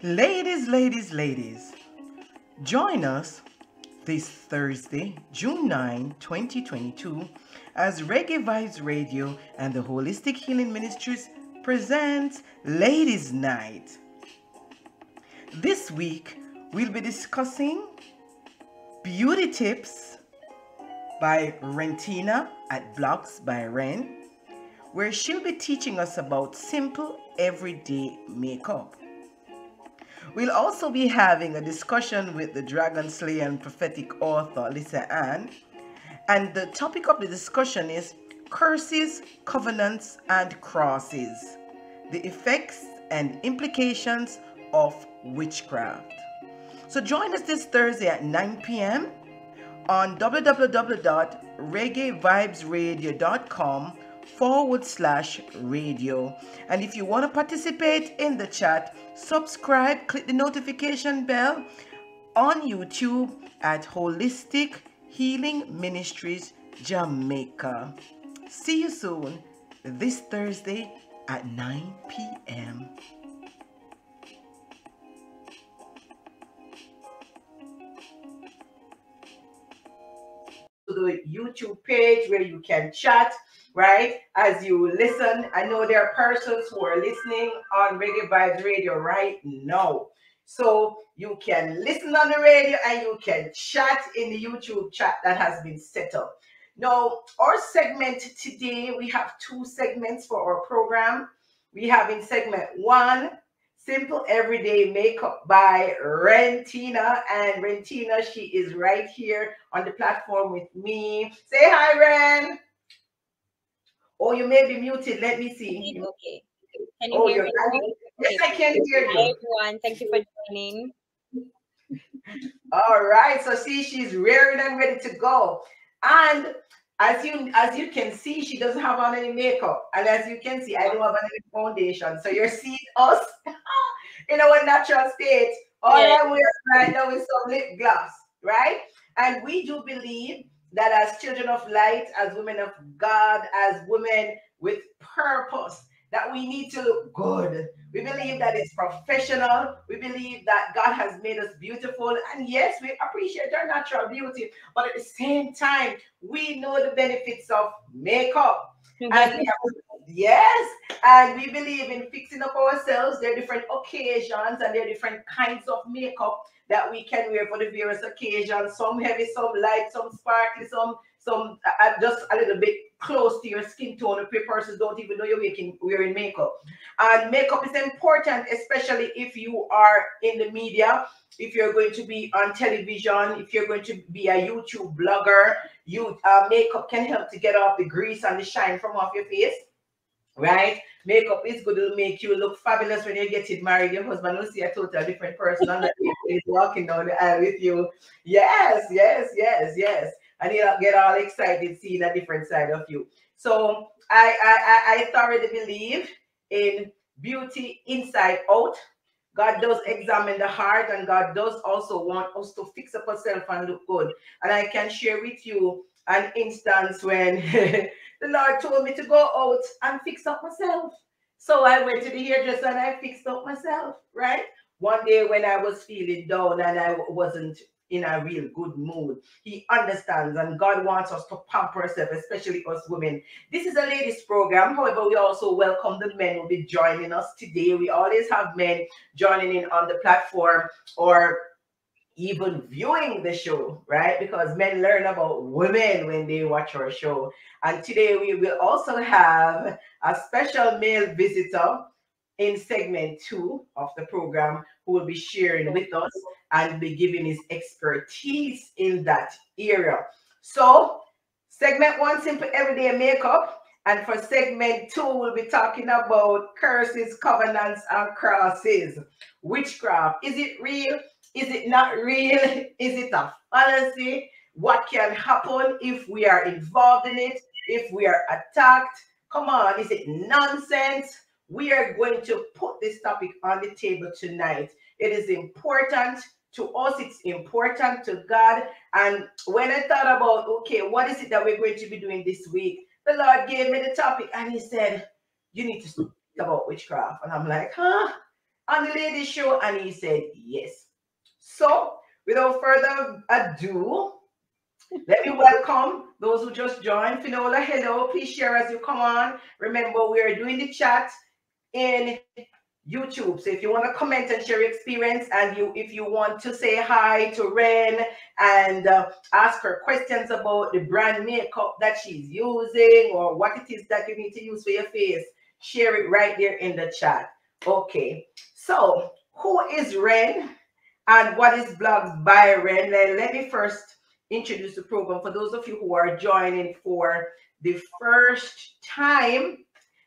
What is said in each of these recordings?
Ladies, join us this Thursday, June 9, 2022, as Reggae Vibes Radio and the Holistic Healing Ministries presents Ladies Night. This week, we'll be discussing beauty tips by Rentina at Blocks by Ren, where she'll be teaching us about simple everyday makeup. We'll also be having a discussion with the Dragon Slayer and prophetic author Lisa Ann. And the topic of the discussion is curses, covenants, and crosses, the effects and implications of witchcraft. So join us this Thursday at 9 p.m. on www.reggaevibesradio.com/radio. And if you want to participate in the chat, subscribe, click the notification bell on YouTube at Holistic Healing Ministries Jamaica. See you soon this Thursday at 9 p.m. To the YouTube page where you can chat, right? As you listen, I know there are persons who are listening on Reggae Vibes Radio right now. So you can listen on the radio and you can chat in the YouTube chat that has been set up. Now, our segment today, we have two segments for our program. We have in segment one, Simple Everyday Makeup by Rentina. And Rentina, she is right here on the platform with me. Say hi, Ren. Oh, you may be muted. Let me see. Okay. Can you hear me? Yes, I can hear you. Hi, everyone. Thank you for joining. All right. So see, she's rearing and ready to go. And as you can see, she doesn't have on any makeup. And as you can see, I don't have any foundation. So you're seeing us in our natural state. All I wear right now is some lip gloss, right? And we do believe that as children of light, as women of God, as women with purpose, that we need to look good. We believe that it's professional. We believe that God has made us beautiful. And yes, we appreciate our natural beauty. But at the same time, we know the benefits of makeup. And yes, and we believe in fixing up ourselves. There are different occasions and there are different kinds of makeup that we can wear for the various occasions. Some heavy, some light, some sparkly, some just a little bit close to your skin tone. If persons don't even know you're wearing makeup. And makeup is important, especially if you are in the media, if you're going to be on television, if you're going to be a YouTube blogger. Makeup can help to get off the grease and the shine from off your face. Right? Makeup is good to make you look fabulous when you're getting married. Your husband will see a totally different person on that day is walking down the aisle with you. Yes. And he'll get all excited seeing a different side of you. So I thoroughly believe in beauty inside out. God does examine the heart, and God does also want us to fix up ourselves and look good. And I can share with you an instance when the Lord told me to go out and fix up myself. So I went to the hairdresser and I fixed up myself, right? One day when I was feeling down and I wasn't in a real good mood, he understands, and God wants us to pamper ourselves, especially us women. This is a ladies program. However, we also welcome the men who will be joining us today. We always have men joining in on the platform or even viewing the show, right? Because men learn about women when they watch our show. And today we will also have a special male visitor in segment 2 of the program who will be sharing with us and be giving his expertise in that area. So segment 1, simple everyday makeup. And for segment 2, we'll be talking about curses, covenants, and crosses. Witchcraft. Is it real? Is it not real? Is it a fallacy? What can happen if we are involved in it? If we are attacked? Come on, is it nonsense? We are going to put this topic on the table tonight. It is important to us. It's important to God. And when I thought about, okay, what is it that we're going to be doing this week? The Lord gave me the topic and he said, you need to speak about witchcraft. And I'm like, huh? on the ladies show? And he said yes. So without further ado, let me welcome those who just joined. Finola, hello. Please share as you come on. Remember, we are doing the chat in YouTube. So if you want to comment and share your experience, and if you want to say hi to Ren and ask her questions about the brand makeup that she's using or what it is that you need to use for your face, share it right there in the chat. Okay. So who is Ren and what is Blogs by Ren? Let me first introduce the program for those of you who are joining for the first time.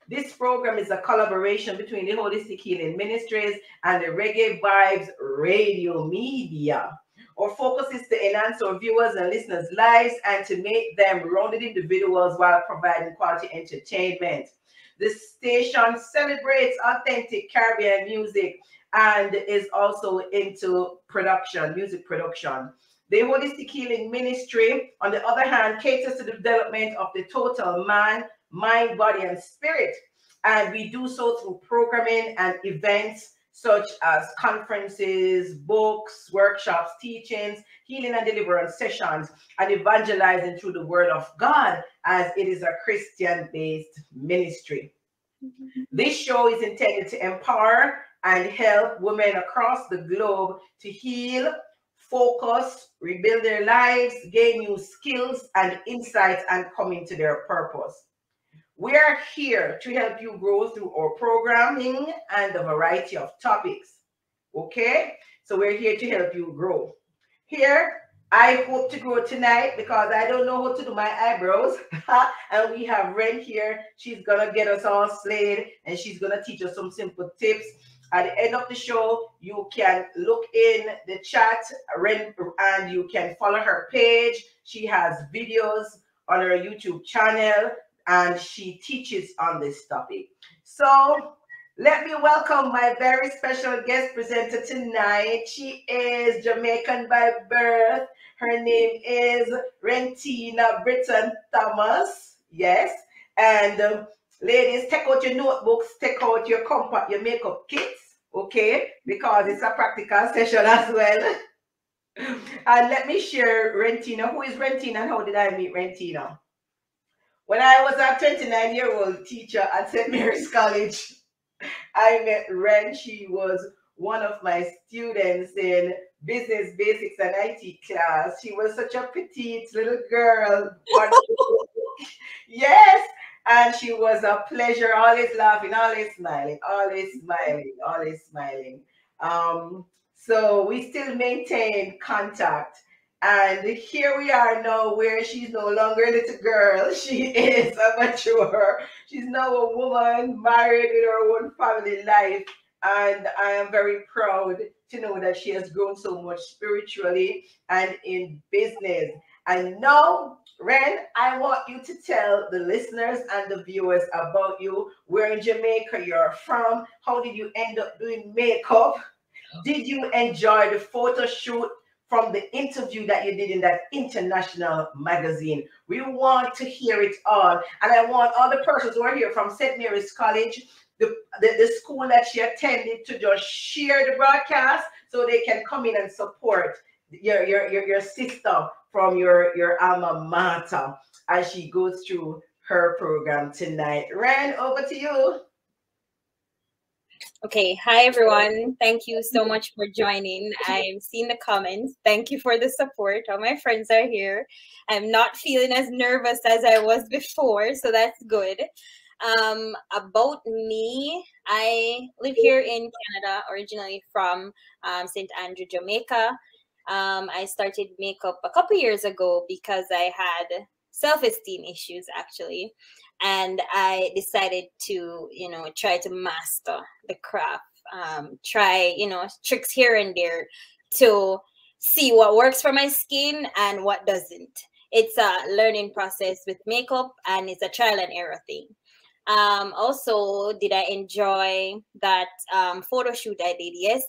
This program is a collaboration between the Holistic Healing Ministries and the Reggae Vibes Radio Media. Our focus is to enhance our viewers and listeners' lives and to make them rounded individuals while providing quality entertainment. The station celebrates authentic Caribbean music and is also into production, music production. The Holistic Healing Ministry, on the other hand, caters to the development of the total man, mind, body, and spirit. And we do so through programming and events such as conferences, books, workshops, teachings, healing and deliverance sessions, and evangelizing through the word of God, as it is a Christian-based ministry. This show is intended to empower and help women across the globe to heal, focus, rebuild their lives, gain new skills and insights, and come into their purpose. We are here to help you grow through our programming and a variety of topics. Okay? So we're here to help you grow. Here, I hope to grow tonight because I don't know how to do my eyebrows. And we have Ren here. She's going to get us all slayed and she's going to teach us some simple tips. At the end of the show, you can look in the chat, Ren, and you can follow her page. She has videos on her YouTube channel and she teaches on this topic. So let me welcome my very special guest presenter tonight. She is Jamaican by birth. Her name is Rentina Britton Thomas. Yes. And ladies, take out your notebooks, take out your compact, your makeup kits, okay? Because it's a practical session as well. And let me share Rentina. Who is Rentina and how did I meet Rentina? When I was a 29-year-old teacher at St. Mary's College, I met Ren. She was one of my students in business basics and IT class. She was such a petite little girl. Yes. And she was a pleasure, always laughing, always smiling, always smiling, always smiling. So we still maintain contact. And here we are now where she's no longer a little girl. She is a mature. She's now a woman married with her own family life. And I am very proud to know that she has grown so much spiritually and in business. And now, Ren, I want you to tell the listeners and the viewers about you, where in Jamaica you're from. How did you end up doing makeup? Did you enjoy the photo shoot from the interview that you did in that international magazine? We want to hear it all. And I want all the persons who are here from St. Mary's College, the school that she attended, to just share the broadcast so they can come in and support your sister from your alma mater as she goes through her program tonight. Ren, over to you. Okay, hi everyone. Thank you so much for joining. I've seen the comments. Thank you for the support. All my friends are here. I'm not feeling as nervous as I was before, so that's good. About me, I live here in Canada, originally from St. Andrew, Jamaica. I started makeup a couple years ago because I had self-esteem issues actually, and I decided to try to master the craft, try tricks here and there to see what works for my skin and what doesn't. It's a learning process with makeup and it's a trial and error thing. Also, did I enjoy that photo shoot I did? Yes.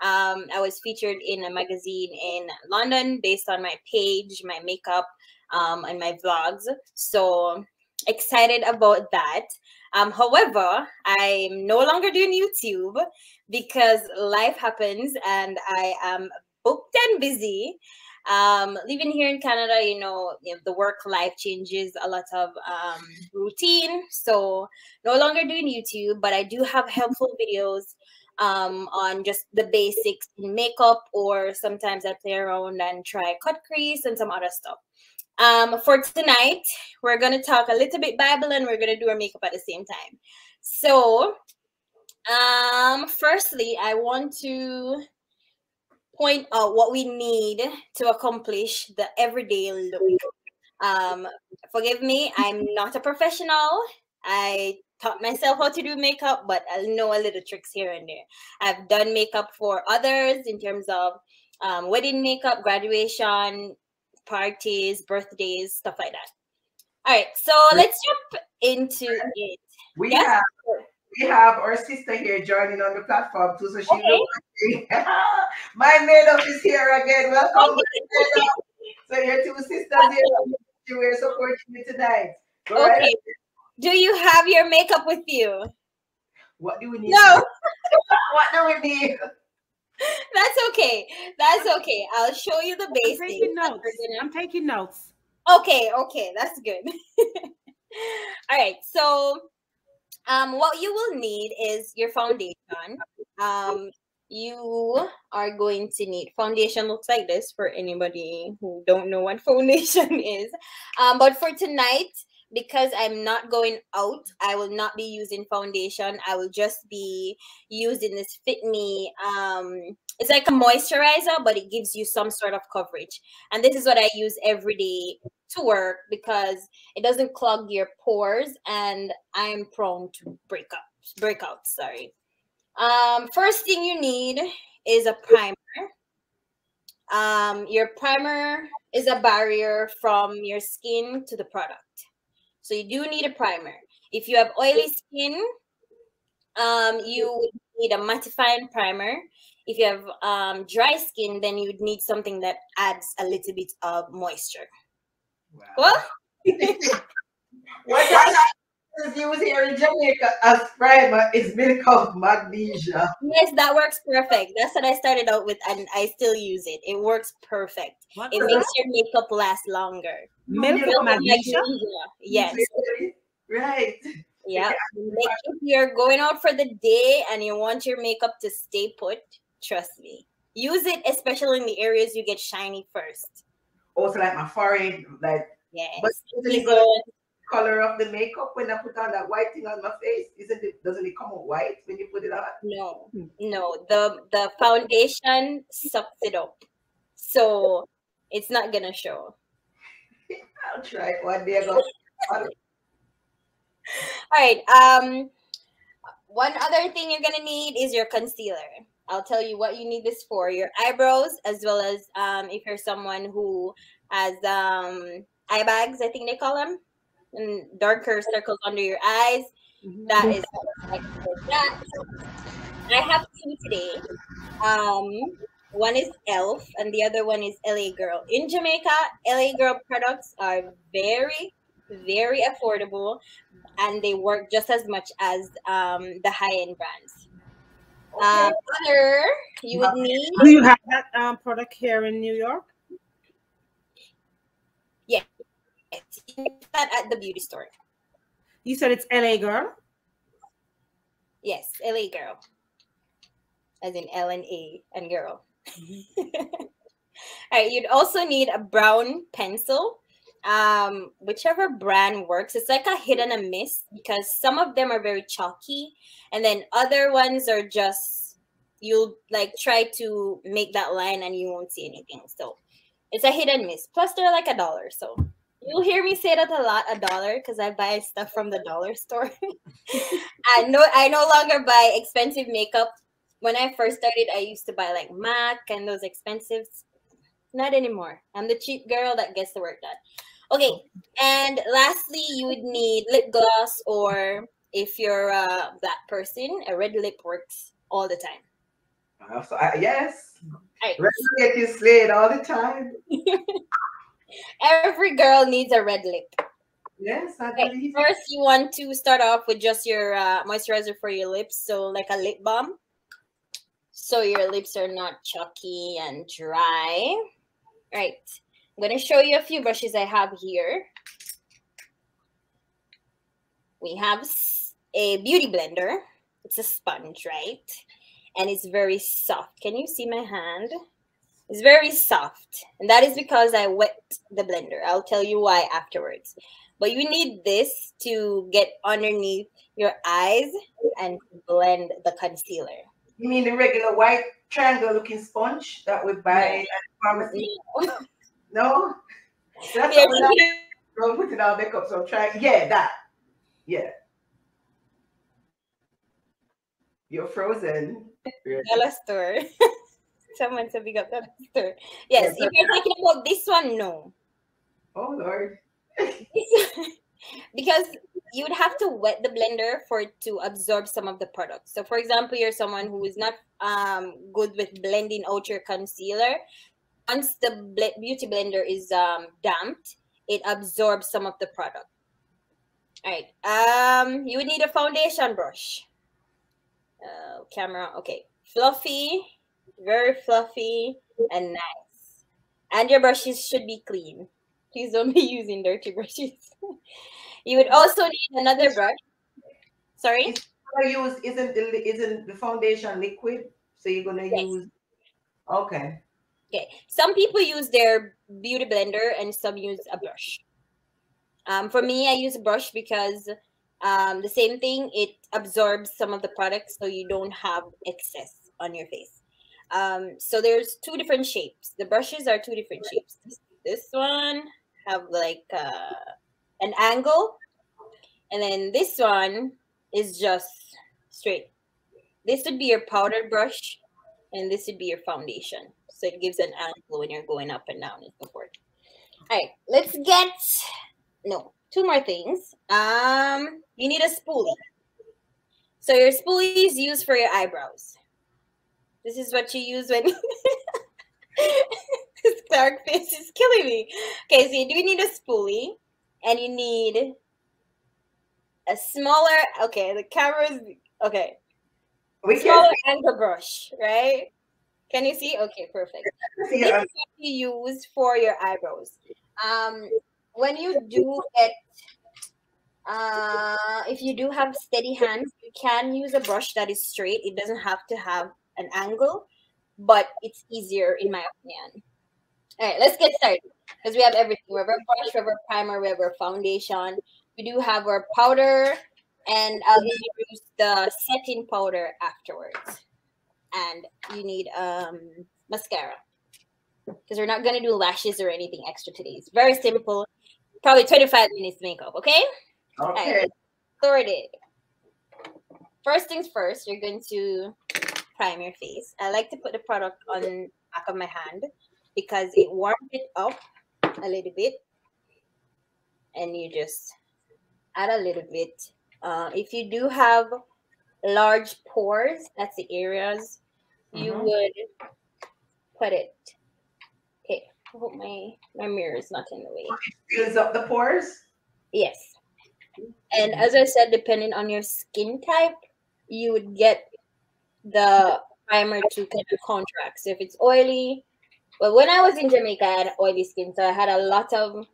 I was featured in a magazine in London based on my page, my makeup, and my vlogs. So excited about that. However, I'm no longer doing YouTube because life happens and I am booked and busy. Living here in Canada, the work life changes a lot of routine. So no longer doing YouTube, but I do have helpful videos on just the basics in makeup, or sometimes I play around and try cut crease and some other stuff. For tonight, we're gonna talk a little bit Bible and we're gonna do our makeup at the same time. So, firstly, I want to point out what we need to accomplish the everyday look. Um, Forgive me, I'm not a professional. I taught myself how to do makeup, but I know a little tricks here and there. I've done makeup for others in terms of wedding makeup, graduation, parties, birthdays, stuff like that. All right, so let's jump into it. We Yes? have we have our sister here joining on the platform too, so she Okay. looks my maid-up is here again. Welcome, maid-up. So your two sisters here, you were supporting me tonight. Go right Okay. Do you have your makeup with you? What do we need? No. What do we need? That's okay. That's okay. I'll show you the basics. I'm taking notes. I'm taking notes. Okay, that's good. All right. So, what you will need is your foundation. You are going to need foundation. Looks like this for anybody who don't know what foundation is. But for tonight, because I'm not going out, I will not be using foundation. I will just be using this Fit Me. It's like a moisturizer, but it gives you some sort of coverage. And this is what I use every day to work because it doesn't clog your pores, and I'm prone to breakouts. Sorry. First thing you need is a primer. Your primer is a barrier from your skin to the product. So you do need a primer. If you have oily skin, you would need a mattifying primer. If you have dry skin, then you would need something that adds a little bit of moisture. Wow. Well, what is used here in Jamaica as primer is milk of magnesia. yes, that works perfect. That's what I started out with, and I still use it. It works perfect. It makes your makeup last longer. Milk of magnesia? Yes. Right. Yeah. If you're going out for the day and you want your makeup to stay put, trust me. Use it, especially in the areas you get shiny first. Also, like my forehead, like. Yes. But isn't it the color of the makeup when I put on that white thing on my face? Doesn't it come out white when you put it on? No. The foundation sucks it up, so it's not gonna show. I'll try it one day. All right. One other thing you're gonna need is your concealer. I'll tell you what you need this for: your eyebrows, as well as if you're someone who has eye bags, I think they call them, and darker circles under your eyes. That is that. I have two today. One is Elf and the other one is LA Girl. In Jamaica, LA Girl products are very, very affordable, and they work just as much as the high-end brands. Other you would need. Do you have that product here in New York? Yes, you can get that at the beauty store. You said it's LA Girl? Yes, LA Girl. As in L and A and girl. All right, you'd also need a brown pencil. Whichever brand works. It's like a hit and a miss because some of them are very chalky, and then other ones are just, you'll like try to make that line and you won't see anything. So it's a hit and miss. Plus they're like $1. So you'll hear me say that a lot, $1, because I buy stuff from the dollar store. I no longer buy expensive makeup. When I first started, I used to buy like MAC and those expensive. Not anymore. I'm the cheap girl that gets the work done. Okay, and lastly, you would need lip gloss, or if you're a black person, a red lip works all the time. Yes. Right. Red lip is slayed all the time. Every girl needs a red lip. Yes, I Okay, believe it. first you want to start off with just your moisturizer for your lips, so like a lip balm, so your lips are not chalky and dry. Right. I'm going to show you a few brushes I have here. We have a beauty blender. It's a sponge, right? And it's very soft. Can you see my hand? It's very soft. And that is because I wet the blender. I'll tell you why afterwards. But you need this to get underneath your eyes and blend the concealer. You mean the regular white triangle looking sponge that we buy No. at the pharmacy? No. No? That's You're all I thinking don't put it on makeup, so I'm trying. Yeah, that. Yeah. You're frozen. Yeah. dollar store. Someone said big up dollar store. Yeah, Yes, if you're talking about this one, no. oh Lord. Because you would have to wet the blender for it to absorb some of the products. So for example, you're someone who is not good with blending out your concealer. Once the beauty blender is damped, it absorbs some of the product. All right. You would need a foundation brush. Camera. Okay. Fluffy, very fluffy and nice. And your brushes should be clean. Please don't be using dirty brushes. You would also need another brush. Sorry? It's gonna use isn't the foundation liquid? So you're gonna Yes. use okay. Okay. Some people use their beauty blender and some use a brush. For me, I use a brush because the same thing, it absorbs some of the products so you don't have excess on your face. So there's two different shapes. The brushes are two different shapes. This one have like an angle, and then this one is just straight. This would be your powder brush, and this would be your foundation. So it gives an angle when you're going up and down and so forth. All right, let's get two more things. You need a spoolie. So your spoolie is used for your eyebrows. This is what you use when this dark face is killing me. Okay, so you do need a spoolie, and you need a smaller. Okay, the camera's okay. We Smaller can angle brush, right? Can you see? Okay, perfect. see This is what you use for your eyebrows. When you do get if you do have steady hands, you can use a brush that is straight. It doesn't have to have an angle, but it's easier in my opinion. All right, let's get started because we have everything. We have our brush, we have our primer, we have our foundation. We do have our powder, and I'll introduce the setting powder afterwards. And you need mascara because we're not gonna do lashes or anything extra today. It's very simple. Probably 25 minutes makeup. Okay. okay. Right, sorted. First things first, you're going to prime your face. I like to put the product on the back of my hand because it warms it up a little bit, and you just add a little bit. If you do have large pores, that's the areas you would put it. Okay, I hope my mirror is not in the way. Fills up the pores. Yes. And as I said, depending on your skin type, you would get the primer to kind of contract. So if it's oily, well, when I was in Jamaica, I had oily skin, so I had a lot of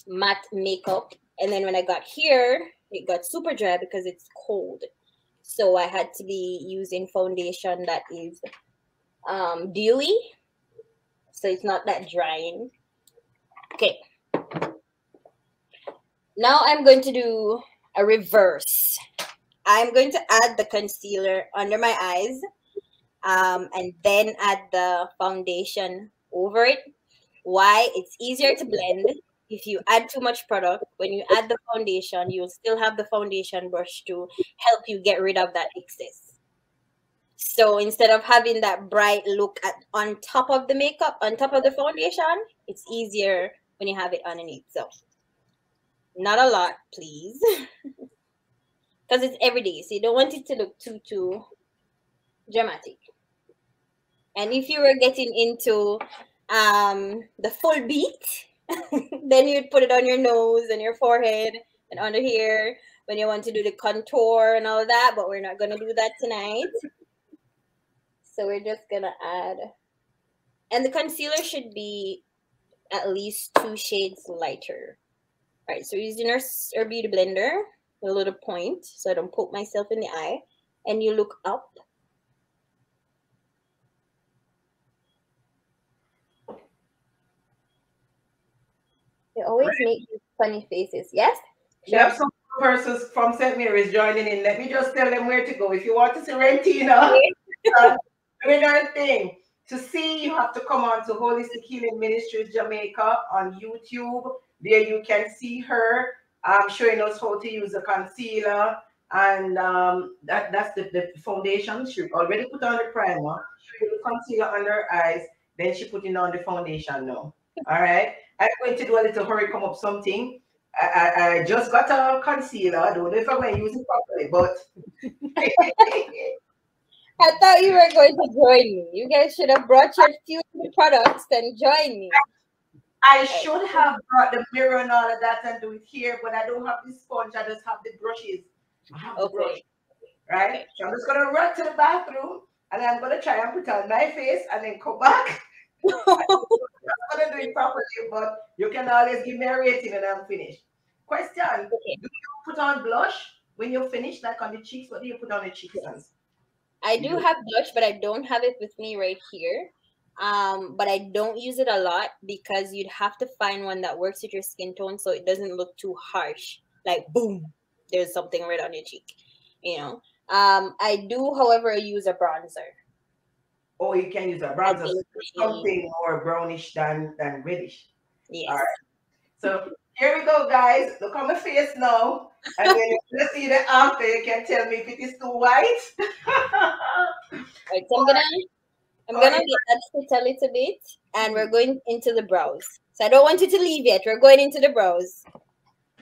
matte makeup. And then when I got here, it got super dry because it's cold. So I had to be using foundation that is dewy, so it's not that drying. Okay. Now I'm going to do a reverse. I'm going to add the concealer under my eyes and then add the foundation over it. Why? It's easier to blend. If you add too much product, when you add the foundation, you'll still have the foundation brush to help you get rid of that excess. So instead of having that bright look on top of the makeup, on top of the foundation, it's easier when you have it underneath. So not a lot, please. Because it's everyday, so you don't want it to look too dramatic. And if you were getting into the full beat, Then you'd put it on your nose and your forehead and under here when you want to do the contour and all of that, but we're not going to do that tonight. So we're just going to add, and the concealer should be at least 2 shades lighter. All right, so we're using our beauty blender, a little point so I don't poke myself in the eye, and you look up. They always make these funny faces. Yes? We have some persons from St. Mary's joining in. Let me just tell them where to go. If you want to see Rentina doing her thing, to see, you have to come on to Holistic Healing Ministries Jamaica on YouTube. There you can see her showing us how to use a concealer. And that's the foundation. She already put on the primer. She put the concealer under her eyes. Then she put in on the foundation now. All right. I'm going to do a little hurry come up something. I just got a concealer. I don't know if I'm going to use it properly, but I thought you were going to join me. You guys should have brought your few products and join me. I should have brought the mirror and all of that and do it here, but I don't have the sponge. I just have the brushes. I have the brush, right? Okay. So I'm just going to run to the bathroom and I'm going to try and put on my face and then come back. I'm going to do it properly, but you can always give me a rating and I'm finished. Question, do you put on blush when you're finished, like on the cheeks? What do you put on the cheeks? I do have blush, but I don't have it with me right here. But I don't use it a lot because you'd have to find one that works with your skin tone so it doesn't look too harsh. Like, boom, there's something red on your cheek, you know. I do, however, use a bronzer. Oh, you can use a bronzer. Something more brownish than reddish. Yes. All right. So here we go, guys. Look on my face now. And then you see the after, you can tell me if it is too white. Right, so I'm gonna get that a little bit, and we're going into the brows. So I don't want you to leave yet. We're going into the brows.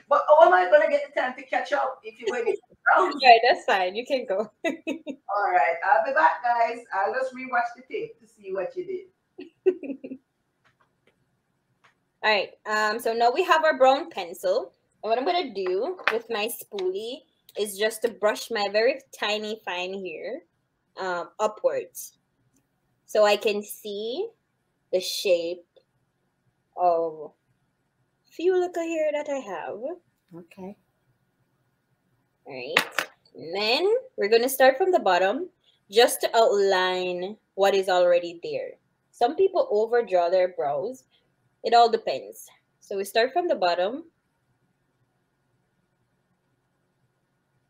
But how am I gonna get the time to catch up if you went into the brows? Right, that's fine. You can go. All right, I'll be back, guys. I'll just rewatch the tape to see what you did. All right. So now we have our brown pencil. And what I'm gonna do with my spoolie is just to brush my very tiny fine here upwards, so I can see the shape of few little hair that I have. Okay. All right. And then we're gonna start from the bottom just to outline what is already there. Some people overdraw their brows. It all depends. So we start from the bottom.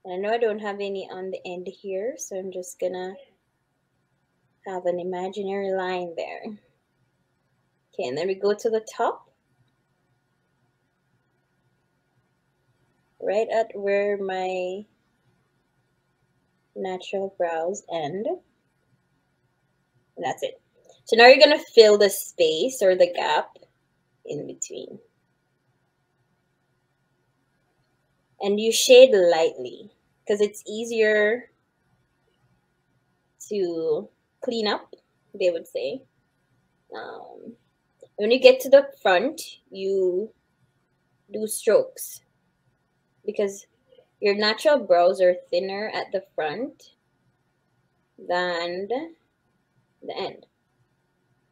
I know I don't have any on the end here, so I'm just gonna have an imaginary line there. Okay, and then we go to the top. Right at where my natural brows end. And that's it. So now you're gonna fill the space or the gap in between. And you shade lightly because it's easier to clean up, they would say. When you get to the front, you do strokes because your natural brows are thinner at the front than the end.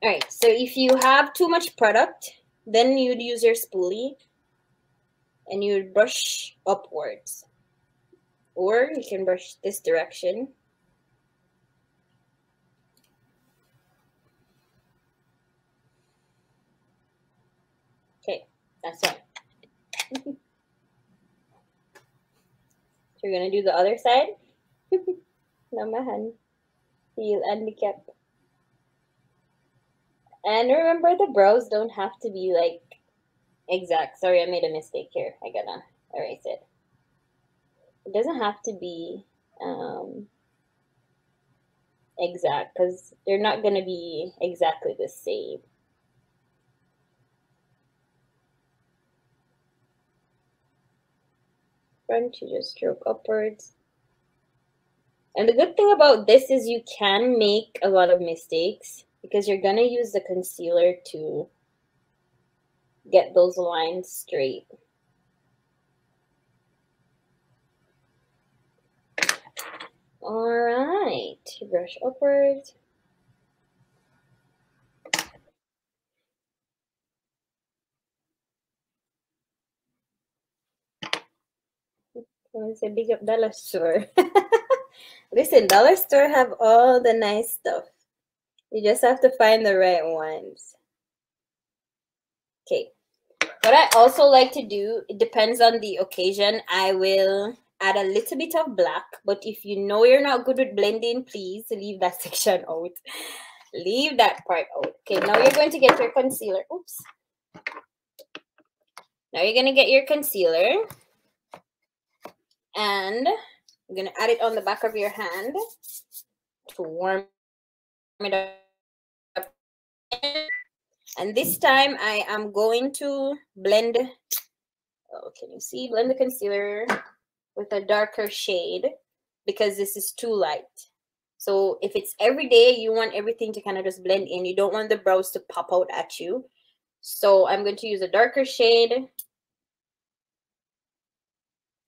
All right, so if you have too much product, then you'd use your spoolie and you'd brush upwards. Or you can brush this direction. Okay, that's it. So we're gonna do the other side. Namahan. Feel handicap. And remember, the brows don't have to be like exact. Sorry, I made a mistake here. I gotta erase it. It doesn't have to be exact because they're not gonna be exactly the same. Front, you just stroke upwards. And the good thing about this is you can make a lot of mistakes because you're gonna use the concealer to get those lines straight. All right, brush upwards. It's a big up dollar store. Listen, dollar store have all the nice stuff. You just have to find the right ones. Okay. What I also like to do, it depends on the occasion. I will add a little bit of black, but if you know you're not good with blending, please leave that section out. Leave that part out. Okay, now you're going to get your concealer. Oops. Now you're going to get your concealer. And you're going to add it on the back of your hand to warm it up. And this time I am going to blend, oh, can you see? Blend the concealer with a darker shade because this is too light. So if it's every day, you want everything to kind of just blend in. You don't want the brows to pop out at you. So I'm going to use a darker shade.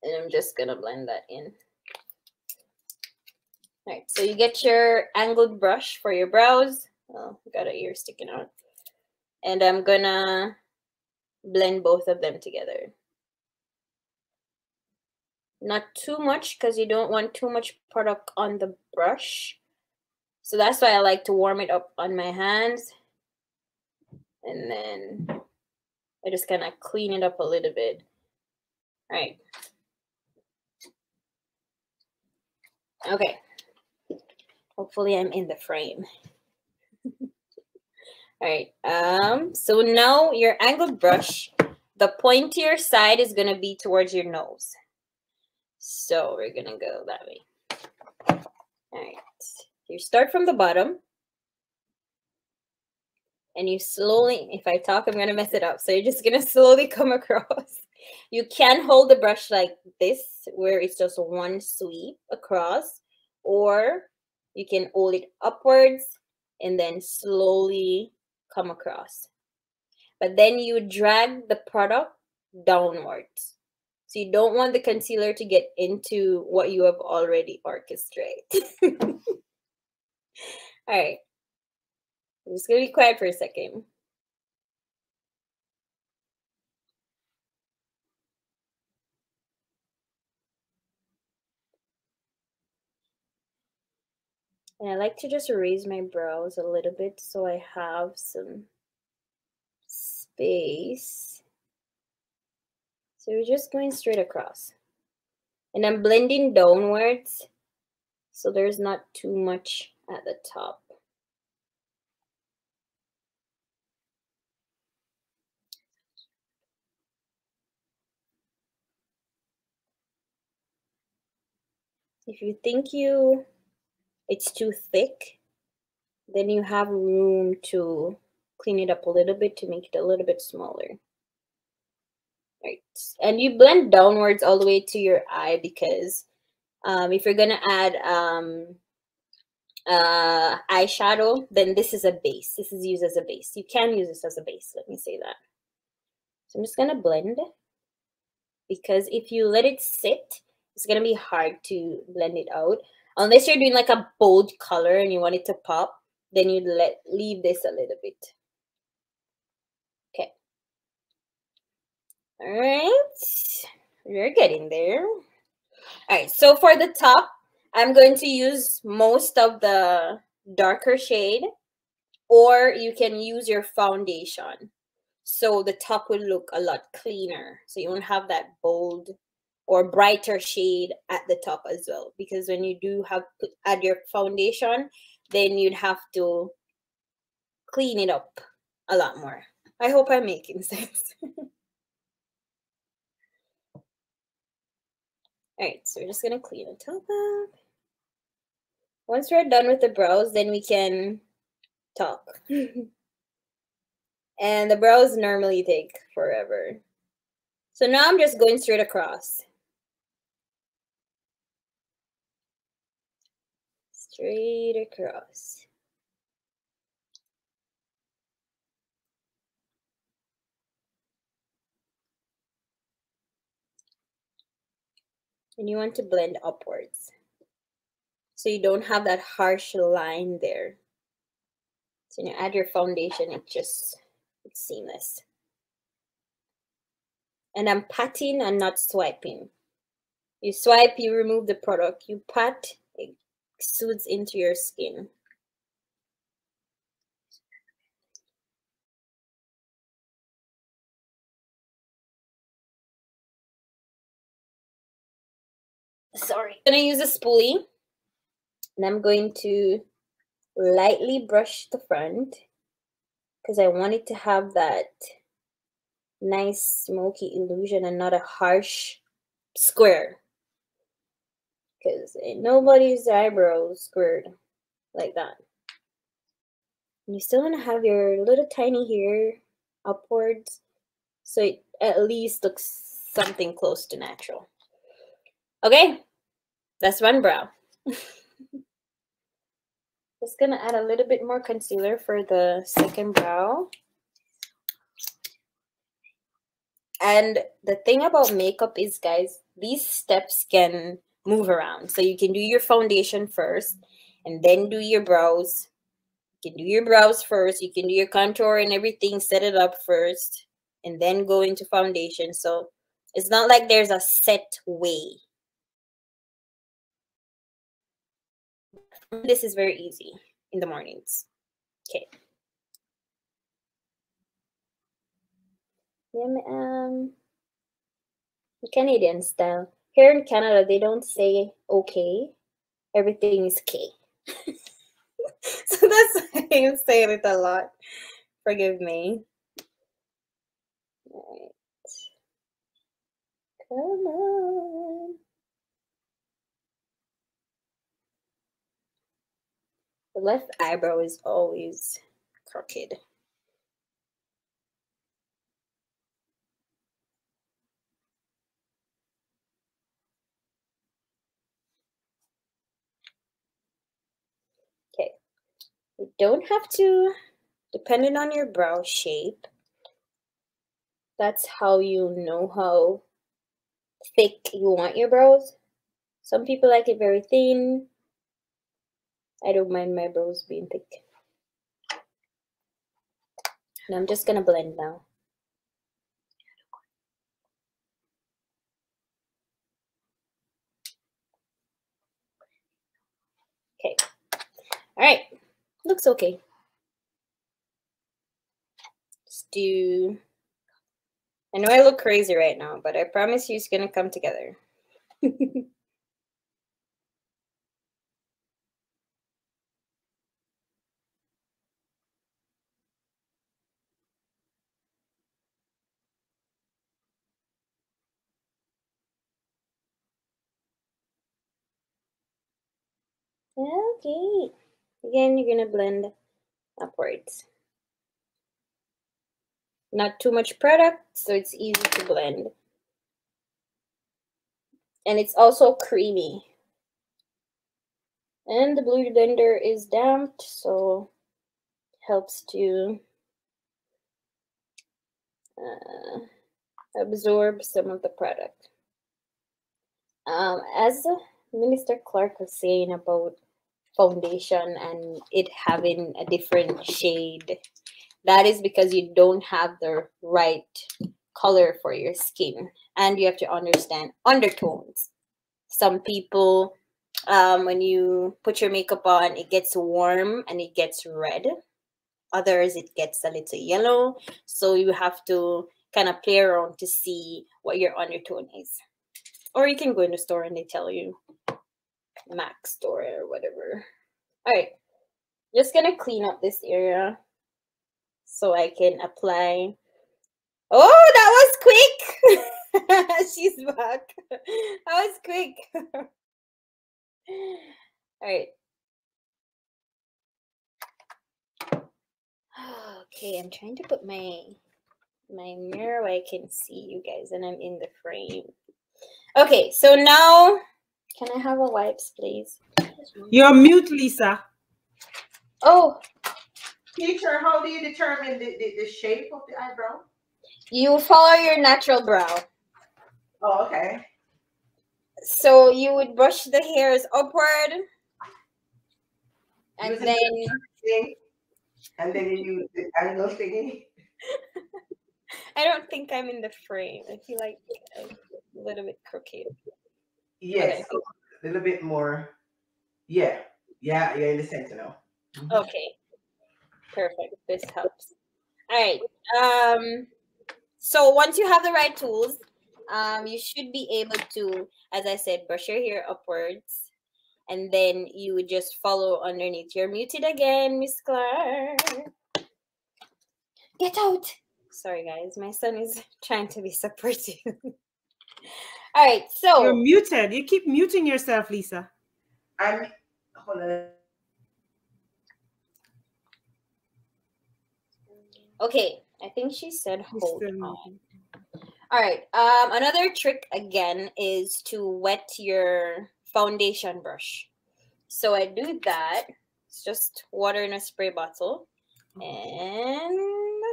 And I'm just going to blend that in. All right, so you get your angled brush for your brows. Oh, got an ear sticking out. And I'm going to blend both of them together. Not too much because you don't want too much product on the brush. So that's why I like to warm it up on my hands. And then I just kind of clean it up a little bit. All right. Okay. Hopefully I'm in the frame. All right. So now your angled brush, the pointier side is going to be towards your nose. So we're going to go that way. All right. You start from the bottom. And you slowly, if I talk, I'm going to mess it up. So you're just going to slowly come across. You can hold the brush like this, where it's just one sweep across. Or you can hold it upwards and then slowly come across. But then you drag the product downwards. So you don't want the concealer to get into what you have already orchestrated. All right. I'm just going to be quiet for a second. And I like to just raise my brows a little bit so I have some space. So we're just going straight across. And I'm blending downwards so there's not too much at the top. If you think it's too thick, then you have room to clean it up a little bit to make it a little bit smaller. Right. And you blend downwards all the way to your eye because if you're gonna add eyeshadow, then this is a base. This is used as a base. You can use this as a base. Let me say that. So I'm just gonna blend because if you let it sit, it's gonna be hard to blend it out. Unless you're doing like a bold color and you want it to pop, then you'd leave this a little bit. Okay. All right. We're getting there. All right. So for the top, I'm going to use most of the darker shade, or you can use your foundation. So the top will look a lot cleaner. So you won't have that bold or brighter shade at the top as well. Because when you do have to add your foundation, then you'd have to clean it up a lot more. I hope I'm making sense. All right, so we're just going to clean the top up. Once we're done with the brows, then we can talk. And the brows normally take forever. So now I'm just going straight across. Straight across. And you want to blend upwards. So you don't have that harsh line there. So when you add your foundation, it's seamless. And I'm patting and not swiping. You swipe, you remove the product. You pat, it soothes into your skin. Sorry. I'm going to use a spoolie. And I'm going to lightly brush the front because I want it to have that nice smoky illusion and not a harsh square. Because ain't nobody's eyebrows squared like that. And you still want to have your little tiny hair upwards so it at least looks something close to natural. Okay, that's one brow. Just gonna add a little bit more concealer for the second brow. And the thing about makeup is, guys, these steps can move around. So you can do your foundation first and then do your brows. You can do your brows first. You can do your contour and everything, set it up first, and then go into foundation. So it's not like there's a set way. This is very easy in the mornings. Okay. Canadian style. Here in Canada, they don't say okay. Everything is K. So that's why I'm saying it a lot. Forgive me. All right. Come on. The left eyebrow is always crooked. Okay. You don't have to, depending on your brow shape, that's how you know how thick you want your brows. Some people like it very thin. I don't mind my brows being thick. And I'm just gonna blend now. Okay. All right. Looks okay. Let's do. I know I look crazy right now, but I promise you it's gonna come together. Okay. Again, you're gonna blend upwards. Not too much product, so it's easy to blend. And it's also creamy. And the blue blender is damped, so it helps to absorb some of the product. As Minister Clark was saying about foundation and it having a different shade, that is because you don't have the right color for your skin, and you have to understand undertones. Some people, when you put your makeup on, it gets warm and it gets red. Others, it gets a little yellow. So you have to kind of play around to see what your undertone is. Or you can go in the store and they tell you, Mac store or whatever. All right, just gonna clean up this area so I can apply. Oh, that was quick. She's back. That was quick. All right. Okay, I'm trying to put my mirror where I can see you guys and I'm in the frame. Okay, so now can I have a wipes, please? You're mute, Lisa. Oh. Teacher, how do you determine the shape of the eyebrow? You follow your natural brow. Oh, okay. So you would brush the hairs upward, and Using then the thing, and then you use the angle thingy. I don't think I'm in the frame. I feel like I'm a little bit crooked. Yes, a little bit more. Yeah, yeah, you're in the center now. Okay, perfect. This helps. All right. So once you have the right tools, you should be able to, as I said, brush your hair upwards, and then you would just follow underneath. You're muted again, Miss Clark. Get out. Sorry, guys. My son is trying to be supportive. All right. So You're muted. You keep muting yourself, Lisa. I'm hold on. okay, I think she said hold Still on. muted. All right. Another trick again is to wet your foundation brush. So I do that. It's just water in a spray bottle and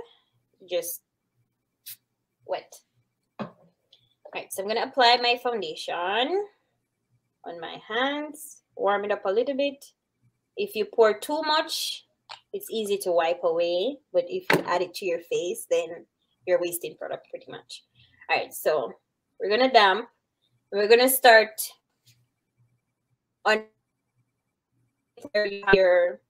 just wet. All right. So I'm gonna apply my foundation on my hands. Warm it up a little bit. If you pour too much, it's easy to wipe away. But if you add it to your face, then you're wasting product pretty much. All right, so we're gonna damp. We're gonna start on your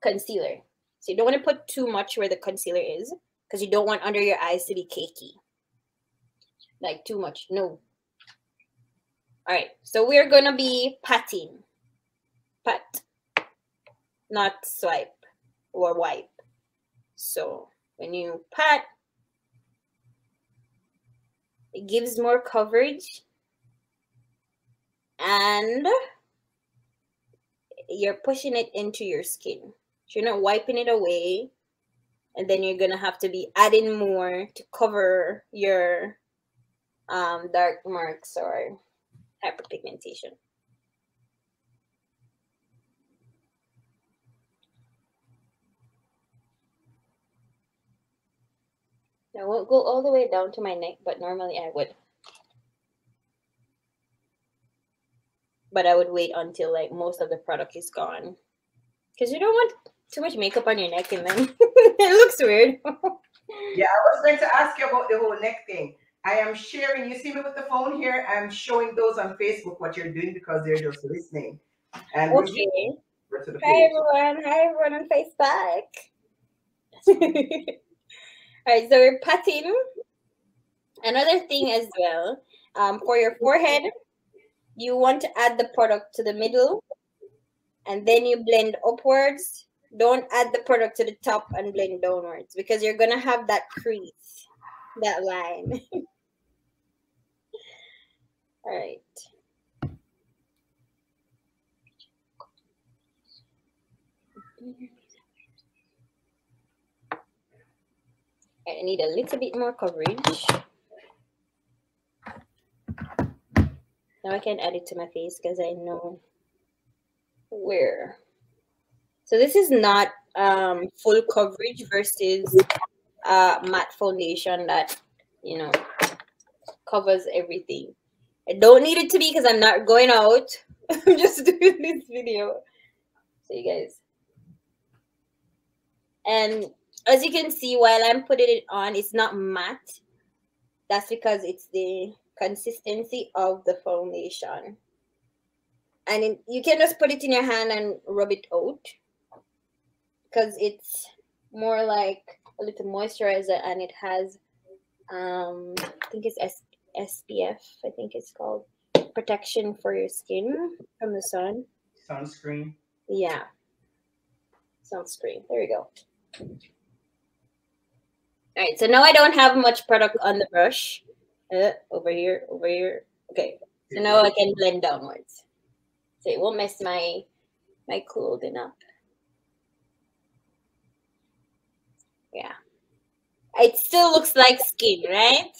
concealer. So you don't want to put too much where the concealer is because you don't want under your eyes to be cakey. Like too much, no. All right, so we're gonna be patting. Pat, not swipe or wipe. So when you pat, it gives more coverage and you're pushing it into your skin. So you're not wiping it away, and then you're gonna have to be adding more to cover your dark marks or hyperpigmentation. I won't go all the way down to my neck, but normally I would. But I would wait until like most of the product is gone. Because you don't want too much makeup on your neck and then it looks weird. Yeah, I was going to ask you about the whole neck thing. I am sharing, you see me with the phone here, I'm showing those on Facebook what you're doing because they're just listening. And Okay. to the Hi page. everyone. Hi everyone on Facebook. All right, so we're patting. Another thing as well, for your forehead, you want to add the product to the middle and then you blend upwards. Don't add the product to the top and blend downwards because you're going to have that crease, that line. All right. I need a little bit more coverage. Now I can add it to my face because I know where. So this is not full coverage versus matte foundation that, you know, covers everything. I don't need it to be because I'm not going out. I'm just doing this video. So you guys. And as you can see, while I'm putting it on, it's not matte. That's because it's the consistency of the foundation. And you can just put it in your hand and rub it out because it's more like a little moisturizer and it has, I think it's SPF, I think it's called, protection for your skin from the sun. Sunscreen. Yeah. Sunscreen. There we go. All right, so now I don't have much product on the brush. Over here, over here. Okay, so now I can blend downwards. So it won't mess my clothing up. Yeah. It still looks like skin, right?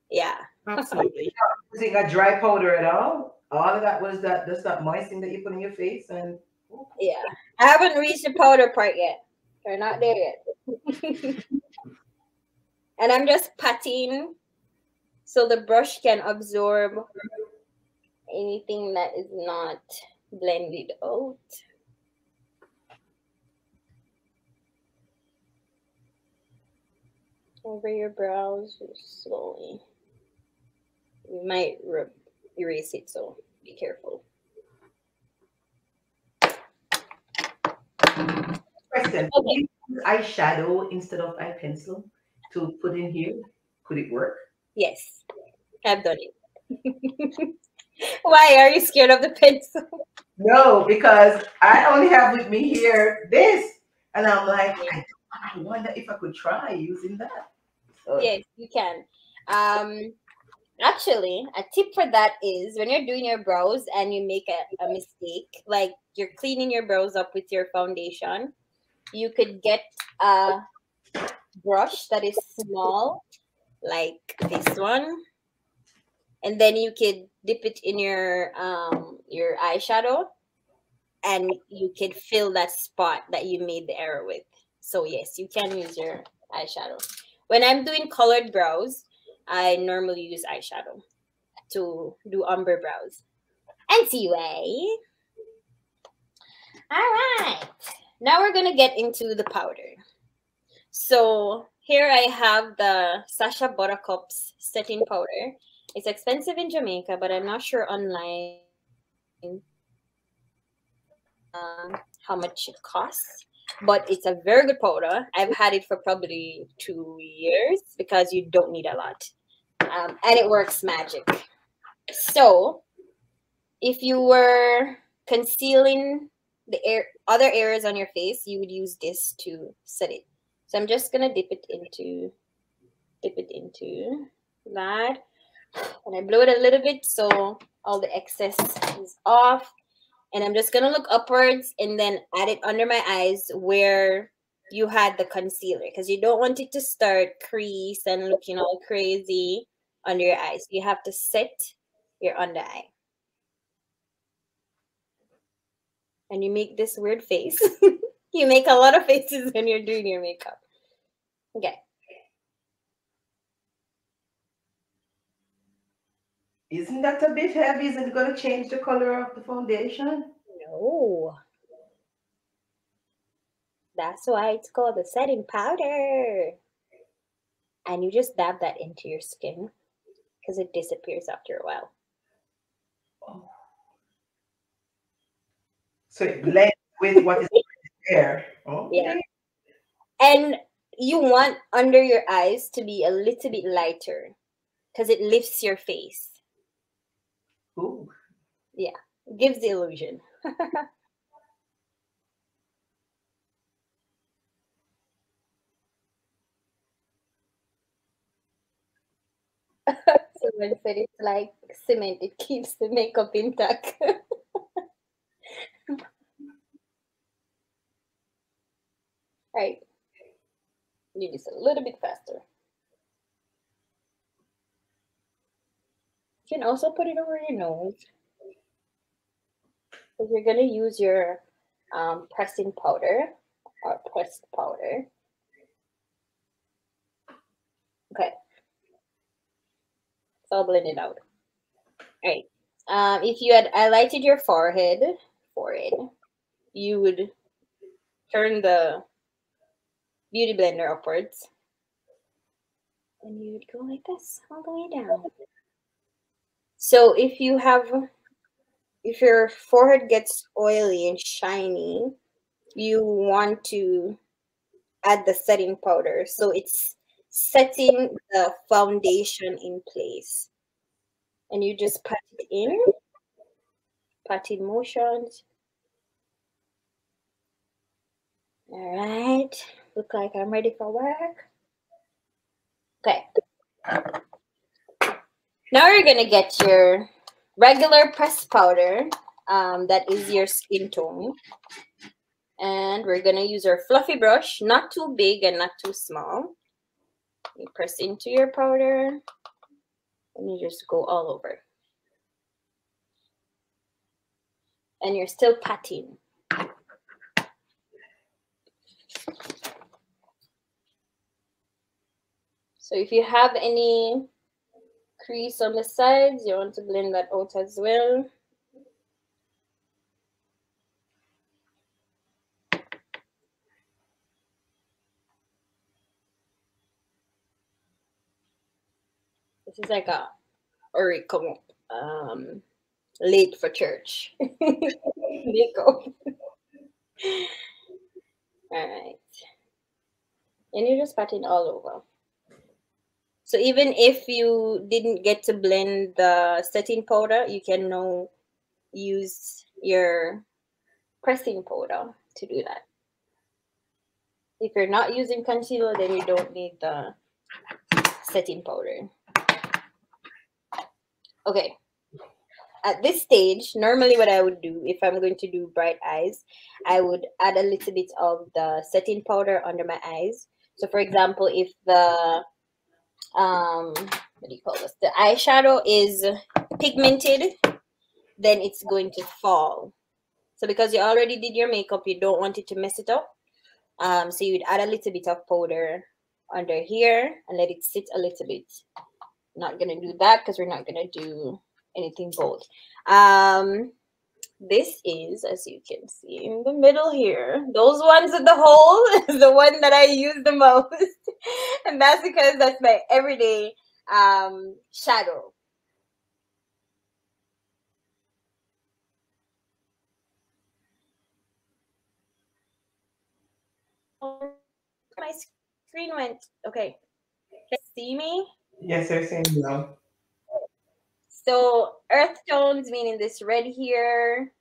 Yeah. Absolutely. Using a dry powder at all? All of that was just that moistening that you put in your face and Yeah. I haven't reached the powder part yet. We're not there yet. And I'm just patting. so the brush can absorb anything that is not blended out. Over your brows slowly. You might erase it, so be careful. Question: Okay. Could you use eyeshadow instead of eye pencil to put in here? Could it work? Yes, I've done it. Why are you scared of the pencil? No, because I only have with me here this, and I'm like, I wonder if I could try using that. So, Yes, you can. Actually, a tip for that is when you're doing your brows and you make a mistake, like you're cleaning your brows up with your foundation, you could get a brush that is small, like this one, and then you could dip it in your eyeshadow, and you could fill that spot that you made the error with. So yes, you can use your eyeshadow. When I'm doing colored brows, I normally use eyeshadow to do umber brows. Anyway, all right. Now we're gonna get into the powder. So here I have the Sasha Buttercups setting powder. It's expensive in Jamaica, but I'm not sure online how much it costs. But it's a very good powder. I've had it for probably 2 years because you don't need a lot. And it works magic. So if you were concealing the other areas on your face, you would use this to set it. So I'm just gonna dip it into that, and I blow it a little bit so all the excess is off. And I'm just gonna look upwards and then add it under my eyes where you had the concealer, because you don't want it to start crease and looking all crazy under your eyes. You have to set your under eye. And you make this weird face. You make a lot of faces when you're doing your makeup. Okay. isn't that a bit heavy? Isn't it going to change the color of the foundation? No. That's why it's called the setting powder. And you just dab that into your skin because it disappears after a while. Oh. So it blends with what is there. Okay. Yeah. And you want under your eyes to be a little bit lighter because it lifts your face. Ooh. Yeah, it gives the illusion. Someone said it's like cement, it keeps the makeup intact. Right. Do this a little bit faster. You can also put it over your nose. Because you're going to use your pressing powder or pressed powder. Okay. It's all blended out. All right. If you had highlighted your forehead, you would turn the beauty blender upwards. And you would go like this all the way down. So if your forehead gets oily and shiny, you want to add the setting powder. So it's setting the foundation in place. And you just pat it in, patting motions. All right, look like I'm ready for work. Okay. Now you're gonna get your regular pressed powder that is your skin tone. And we're gonna use our fluffy brush, not too big and not too small. You press into your powder and you just go all over. And you're still patting. So if you have any crease on the sides. You want to blend that out as well. This is like a Ori come up. Late for church. Makeup. Alright. And you just pat it all over. So even if you didn't get to blend the setting powder, you can now use your pressing powder to do that. If you're not using concealer, then you don't need the setting powder. Okay. At this stage, normally what I would do if I'm going to do bright eyes, I would add a little bit of the setting powder under my eyes. So for example, if the what do you call this? The eyeshadow is pigmented, then it's going to fall. So because you already did your makeup, you don't want it to mess it up. So you'd add a little bit of powder under here and let it sit a little bit. Not gonna do that because we're not gonna do anything bold. This is, as you can see in the middle here, those ones with the hole is the one that I use the most. And that's because that's my everyday shadow. My screen went, okay. Can you see me? Yes, they're saying no. So earth tones, meaning this red here,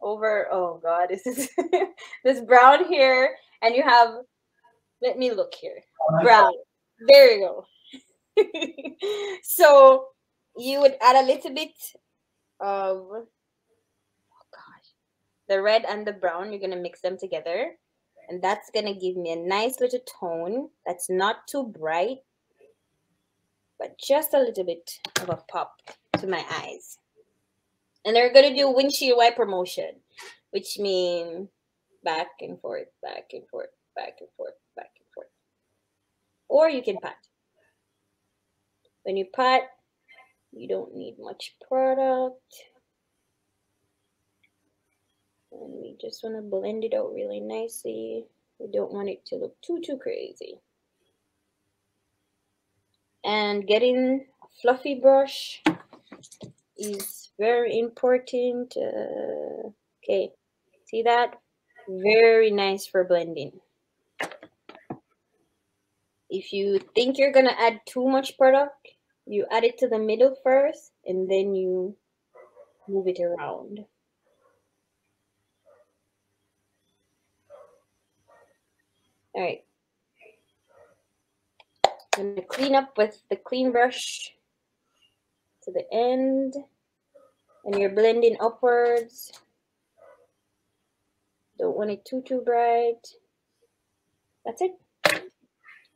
over, oh God, this is this brown here, and you have, let me look here, brown. There you go. So you would add a little bit of, oh gosh, the red and the brown. You're gonna mix them together, and that's gonna give me a nice little tone that's not too bright, but just a little bit of a pop to my eyes. And they're gonna do windshield wiper motion, which means back and forth, back and forth, back and forth, back and forth. Or you can pat. When you pat, you don't need much product. And we just want to blend it out really nicely. We don't want it to look too crazy. And getting a fluffy brush is very important. Okay, see that? Very nice for blending. If you think you're gonna add too much product, you add it to the middle first and then you move it around. All right. I'm gonna clean up with the clean brush to the end, and you're blending upwards. Don't want it too bright. That's it. I'm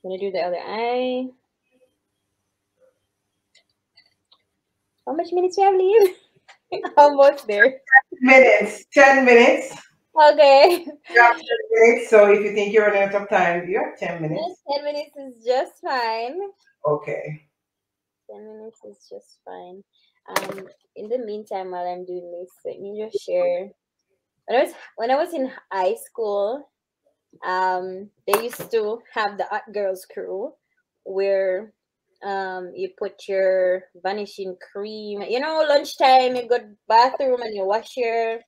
gonna do the other eye. How much minutes we have, Liam? Almost there. 10 minutes. Okay. You have 10 minutes, so if you think you're running out of time, you have 10 minutes. 10 minutes is just fine. Okay. 10 minutes is just fine. In the meantime, while I'm doing this, let me just share. When I was in high school, they used to have the Hot Girls crew where you put your vanishing cream. You know, lunchtime you go to the bathroom and you wash your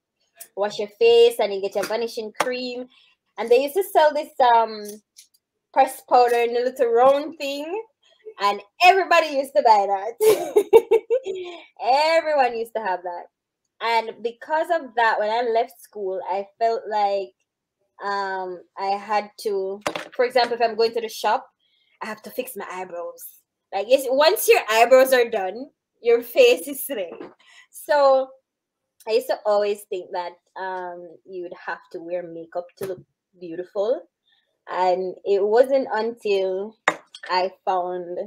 face and you get your vanishing cream. And they used to sell this pressed powder in a little round thing, and everybody used to buy that. Everyone used to have that. And because of that, when I left school, I felt like I had to, for example, if I'm going to the shop, I have to fix my eyebrows. Like, yes, once your eyebrows are done, your face is straight. So I used to always think that you would have to wear makeup to look beautiful. And it wasn't until I found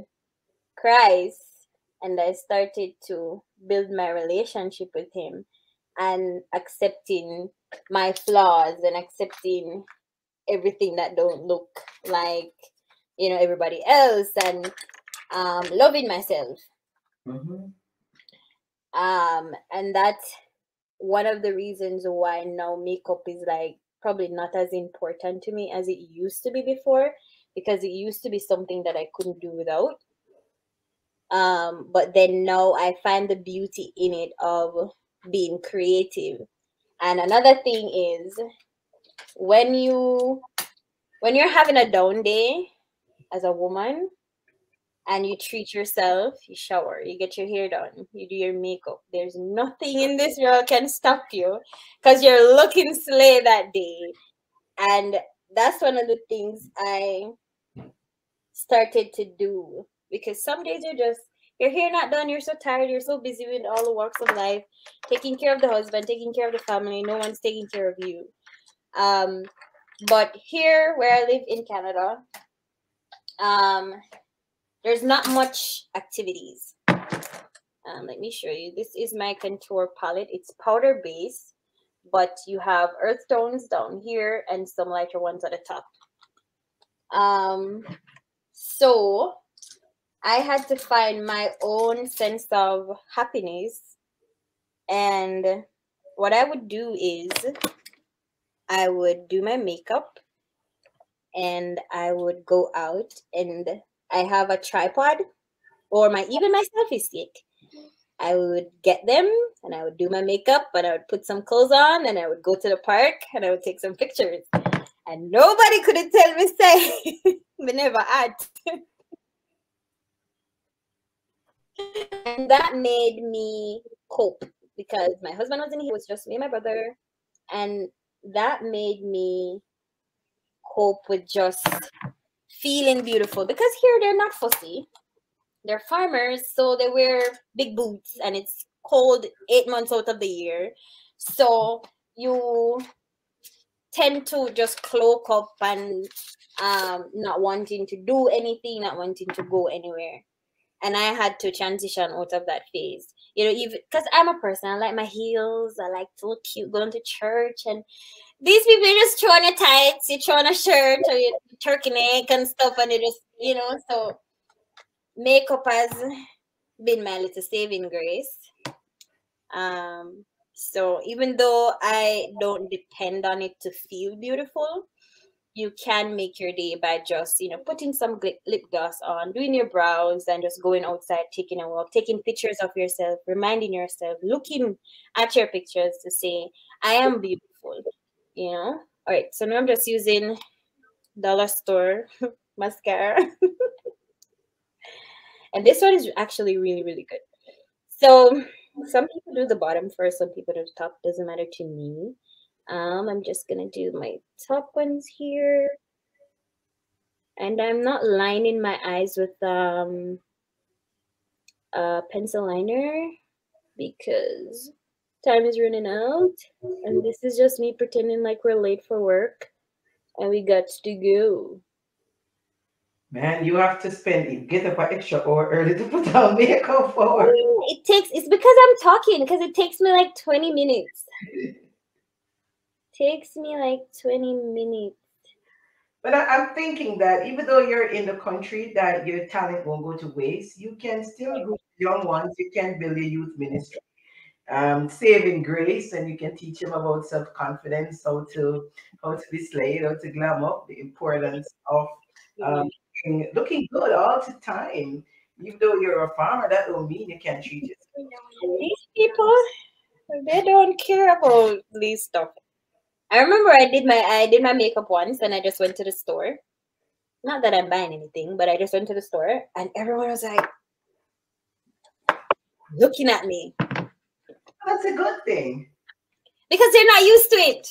Christ and I started to build my relationship with him and accepting my flaws and accepting everything that don't look like, you know, everybody else, and loving myself. Mm-hmm. And that's one of the reasons why now makeup is like probably not as important to me as it used to be before, because it used to be something that I couldn't do without. But then now I find the beauty in it of being creative. And another thing is when you're having a down day as a woman and you treat yourself, you shower, you get your hair done, you do your makeup. There's nothing in this world can stop you because you're looking slay that day. And that's one of the things I started to do, because some days your hair not done, you're so tired, you're so busy with all the works of life, taking care of the husband, taking care of the family, no one's taking care of you. But here where I live in Canada, um there's not much activities. Let me show you. This is my contour palette. It's powder base, but you have earth tones down here and some lighter ones at the top. So I had to find my own sense of happiness. And what I would do is I would do my makeup and I would go out, and I have a tripod or even my selfie stick. I would get them and I would do my makeup and I would put some clothes on and I would go to the park and I would take some pictures. And nobody could tell me say we never had. And that made me cope because my husband wasn't here, it was just me and my brother. And that made me cope with just feeling beautiful, because here they're not fussy. They're farmers, so they wear big boots and it's cold 8 months out of the year. So you tend to just cloak up and not wanting to do anything, not wanting to go anywhere. And I had to transition out of that phase. You know, even because I'm a person, I like my heels, I like to look cute going to church, and these people are just throwing your tights, you throw on a shirt or your turkey neck and stuff, and it just, so makeup has been my little saving grace. So even though I don't depend on it to feel beautiful, you can make your day by just, putting some lip gloss on, doing your brows, and just going outside, taking a walk, taking pictures of yourself, reminding yourself, looking at your pictures to say, I am beautiful, All right, so now I'm just using dollar store mascara. And this one is actually really, really good. So some people do the bottom first, some people do the top. Doesn't matter to me. I'm just gonna do my top ones here, and I'm not lining my eyes with pencil liner because time is running out, and this is just me pretending like we're late for work and we got to go. Man, you have to get up an extra hour early to put on makeup for. It's because I'm talking, because it takes me like 20 minutes. Takes me like 20 minutes. But I'm thinking that even though you're in the country, that your talent won't go to waste. You can still go to young ones. You can build a youth ministry, saving grace, and you can teach them about self-confidence, how to be slayed, how to glam up, the importance of um, looking good all the time. Even though you're a farmer, that don't mean you can't treat yourself. These people, they don't care about these stuff. I remember I did my makeup once, and I just went to the store. Not that I'm buying anything, but I just went to the store and everyone was like looking at me. That's a good thing. Because they're not used to it.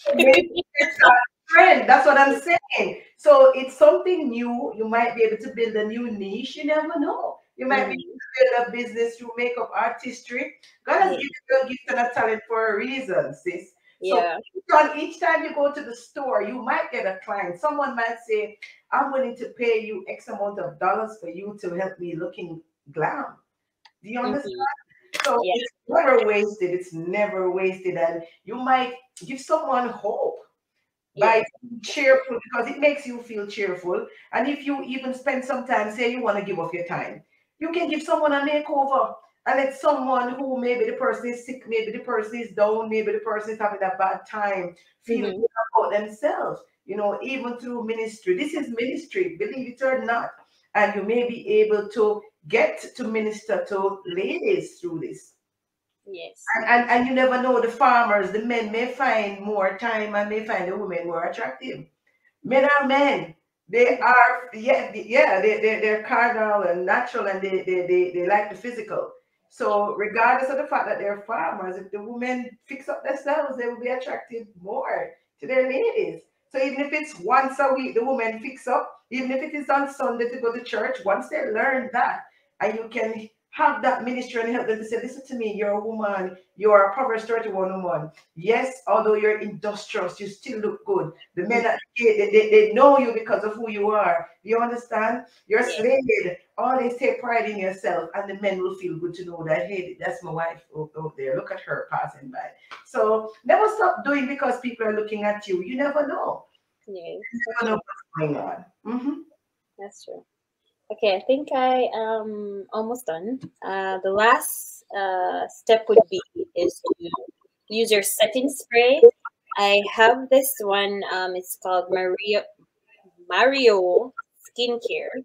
It's a trend. That's what I'm saying. So it's something new. You might be able to build a new niche. You never know. You might be able to build a business through makeup artistry. God has given you a gift and a talent for a reason, sis. So each time you go to the store, you might get a client. Someone might say, I'm willing to pay you X amount of dollars for you to help me looking glam. Do you understand? So it's never wasted. It's never wasted. And you might give someone hope by being cheerful, because it makes you feel cheerful. And if you even spend some time, say you want to give up your time, You can give someone a makeover and let someone who maybe the person is sick, maybe the person is down, maybe the person is having a bad time, feel Mm-hmm. good about themselves. You know, even through ministry. This is ministry, believe it or not. And you may be able to get to minister to ladies through this. Yes. And you never know, the farmers, the men may find more time and may find the women more attractive. Men are men. They are, yeah, they're carnal and natural, and they like the physical. So regardless of the fact that they're farmers, if the women fix up themselves, they will be attracted more to their ladies. So even if it's once a week, the women fix up, even if it is on Sunday to go to church, once they learn that, and you can have that ministry and help them to say, listen to me, you're a woman, you're a Proverbs 31 woman. Yes, although you're industrious, you still look good. The men at the gate, they know you because of who you are. You understand? You're Yes. slave. Always take pride in yourself, and the men will feel good to know that, hey, that's my wife out there. Look at her passing by. So never stop doing because people are looking at you. You never know. Yes. You That's never know true. what's going on. That's true. Okay, I think I almost done. The last step would be is to use your setting spray. I have this one. It's called Mario Skincare.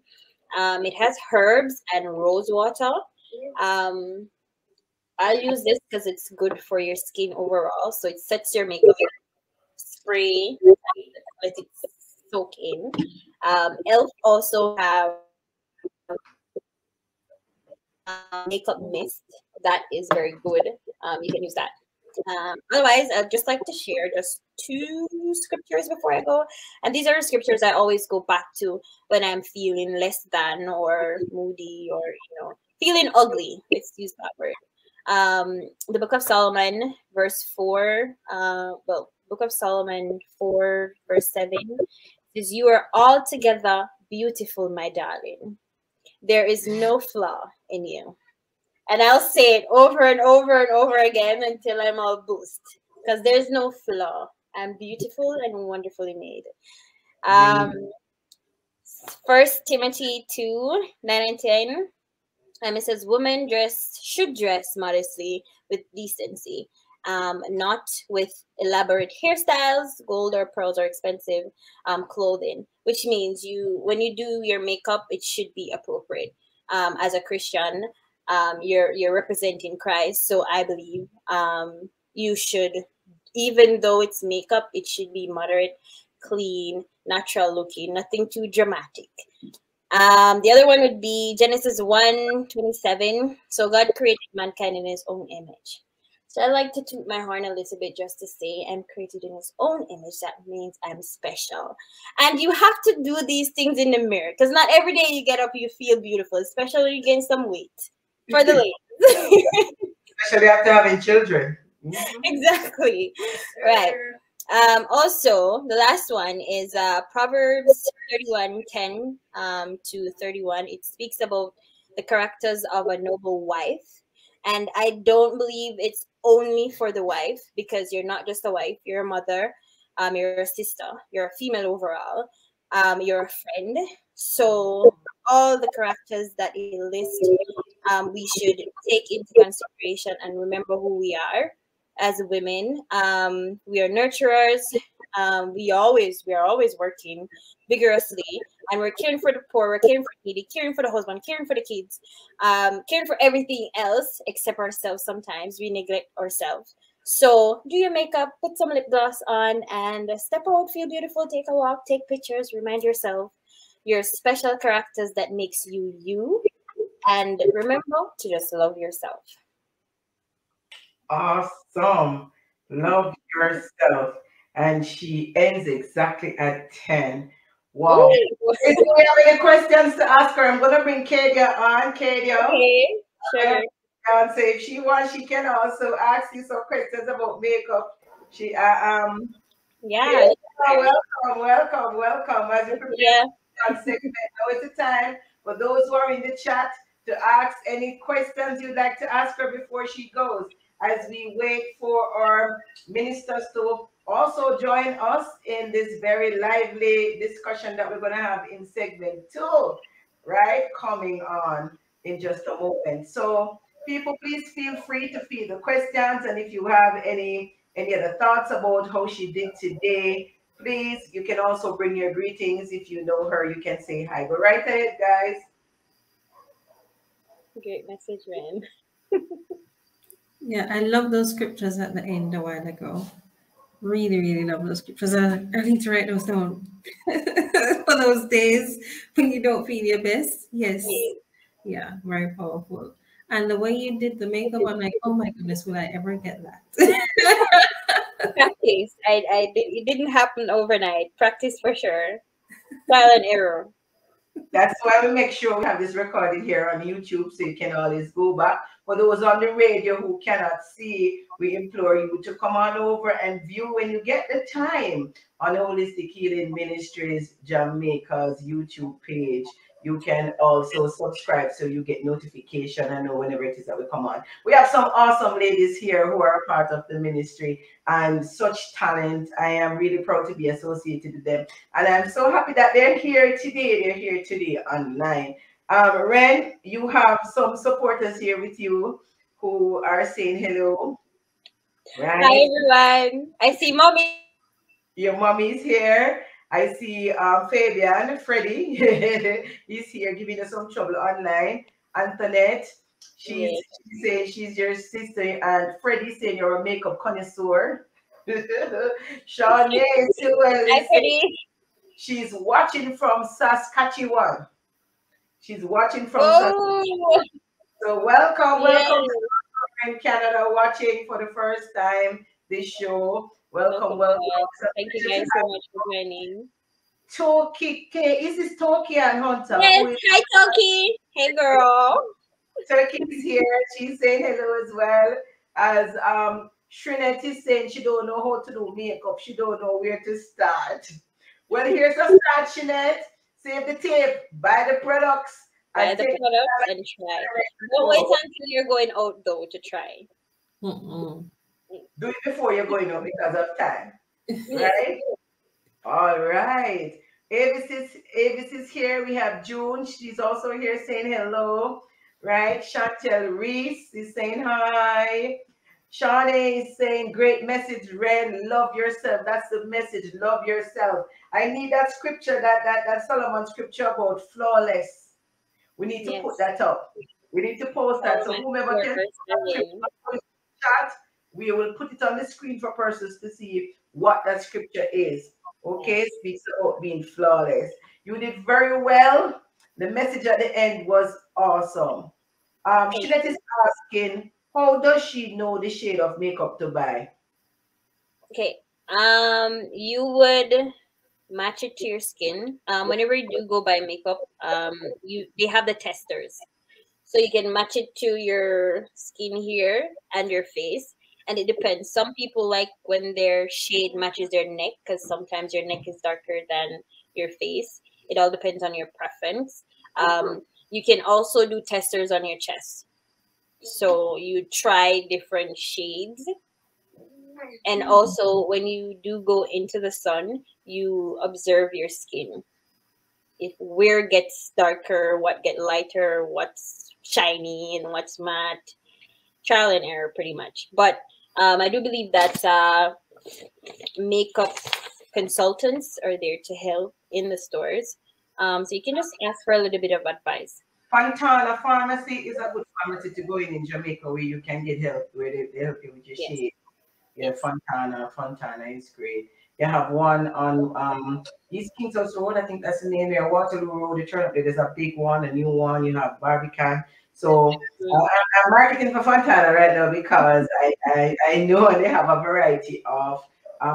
It has herbs and rose water. Um, I'll use this because it's good for your skin overall. So it sets your makeup spray and let it soak in. Elf also have makeup mist that is very good. You can use that. Otherwise, I'd just like to share just two scriptures before I go. And these are the scriptures I always go back to when I'm feeling less than or moody or, feeling ugly. Let's use that word. The Book of Solomon, verse 4, Book of Solomon 4, verse 7 says, "You are altogether beautiful, my darling. There is no flaw in you." And I'll say it over and over and over again until I'm all boost. Because there's no flaw. I'm beautiful and wonderfully made. Mm-hmm. Um, First Timothy 2, 9 and 10. It says, "Women should dress modestly with decency, not with elaborate hairstyles, gold or pearls, or expensive clothing." Which means when you do your makeup, it should be appropriate. As a Christian, you're representing Christ, so I believe you should, even though it's makeup, it should be moderate, clean, natural looking, nothing too dramatic. The other one would be Genesis 1:27. "So God created mankind in his own image." So I like to toot my horn a little bit just to say I'm created in his own image. That means I'm special. And you have to do these things in the mirror because not every day you get up, you feel beautiful, especially when you gain some weight. For the ladies. Especially after having children. Exactly. Right. Also, the last one is Proverbs 31:10 to 31. It speaks about the characters of a noble wife. And I don't believe it's only for the wife because you're not just a wife, you're a mother, you're a sister, you're a female overall, you're a friend. So, all the characters that it lists, we should take into consideration and remember who we are as women. We are nurturers. We are always working vigorously, and we're caring for the poor, we're caring for the needy, caring for the husband, caring for the kids, caring for everything else except ourselves. Sometimes we neglect ourselves. So do your makeup, put some lip gloss on, and step out, feel beautiful, take a walk, take pictures, remind yourself your special characters that makes you you, and remember to just love yourself. Awesome. Love yourself. And she ends exactly at 10. Wow. Ooh, Do we have any questions to ask her? I'm going to bring Kadia on. Kadia, okay, I sure. have so if she wants, she can also ask you some questions about makeup. She Yeah, Kadia, welcome. As you prepare yeah. for the segment, now is the time for those who are in the chat to ask any questions you'd like to ask her before she goes. As we wait for our ministers to also join us in this very lively discussion that we're going to have in segment 2, right? Coming on. in just a moment. So people, please feel free to feed the questions, and if you have any other thoughts about how she did today, please, you can also bring your greetings. If you know her, you can say hi. Go right ahead, guys. Great message, Ren. Yeah, I love those scriptures at the end a while ago. Really, really love those scriptures. I need to write those down for those days when you don't feel your best. Yes. Yeah. Yeah, very powerful. And the way you did the makeup, I'm like, oh my goodness, will I ever get that? Practice. It didn't happen overnight. Practice for sure. Trial and error. That's why we make sure we have this recorded here on YouTube so you can always go back. For those on the radio who cannot see, we implore you to come on over and view when you get the time on Holistic Healing Ministries Jamaica's YouTube page. You can also subscribe so you get notification and know whenever it is that we come on. We have some awesome ladies here who are a part of the ministry and such talent. I am really proud to be associated with them. And I'm so happy that they're here today. They're here today online. Ren, you have some supporters here with you who are saying hello, Hi right? everyone. I see mommy. Your mommy's here. I see Fabian, Freddie. He's here giving us some trouble online. Antoinette, she's Yes. she saying she's your sister, and Freddie saying you're a makeup connoisseur. Shawnee Sewell Hi is saying Freddie. she's watching from Saskatchewan. She's watching from Saskatchewan. Oh So welcome, welcome yes. to in Canada watching for the first time this show. Welcome, Welcome welcome. guys. It's a Thank you pleasure to guys so have much for joining. Toki. Is this Toki and Hunter? Yes. Who is Hi Toki. Hey girl. Turkey is here. She's saying hello as well. As Shrinet is saying she don't know how to do makeup. She don't know where to start. Well, here's a start, Shrinet. Save the tape, buy the products, Buy and the take products and try. Don't wait it. until you're going out though to try. Mm-mm. Do it before you're going out because of time, Yes. right? All right. Avis is here. We have June. She's also here saying hello. Right. Chantel Reese is saying hi. Shawnee is saying great message, Ren. Love yourself. That's the message. Love yourself. I need that scripture, that Solomon scripture about flawless. We need to put Yes. that up. We need to post that. Follow So my whomever your can verse chat, we will put it on the screen for persons to see what that scripture is. Okay, Yes. speaks about being flawless. You did very well. The message at the end was awesome. Thank Shinette you. is asking, how does she know the shade of makeup to buy? Okay. You would match it to your skin. Whenever you do go buy makeup, they have the testers. So you can match it to your skin here and your face. And it depends. Some people like when their shade matches their neck because sometimes your neck is darker than your face. It all depends on your preference. You can also do testers on your chest. So you try different shades. And also when you do go into the sun, you observe your skin. If where gets darker, what get lighter, what's shiny and what's matte. Trial and error pretty much. But I do believe that makeup consultants are there to help in the stores. So you can just ask for a little bit of advice. Fontana Pharmacy is a good pharmacy to go in Jamaica where you can get help, where they help you with your Yes. shade. Yeah, Yes. Fontana is great. You have one on East Kingston Road, I think that's the name there. Waterloo Road, you turn up there. There's a big one, a new one. You have Barbican. So I'm marketing for Fontana right now because I know they have a variety of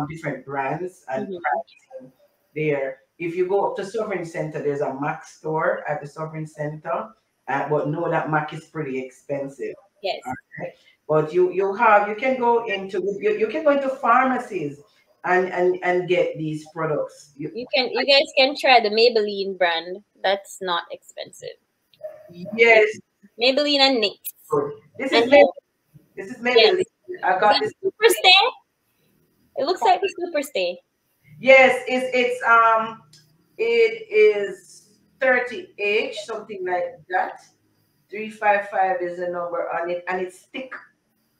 different brands and Mhm. pricing there. If you go up to Sovereign Center, there's a Mac store at the Sovereign Center, but know that Mac is pretty expensive. Yes. But you can go into you can go into pharmacies and get these products. You guys can try the Maybelline brand. That's not expensive. Yes, Maybelline and NYX. good. This is And maybe this is yes. maybe I Is got that this. super stay? It looks like the super stay. Yes, it is 30H, something like that. 355 is the number on it, and it's thick.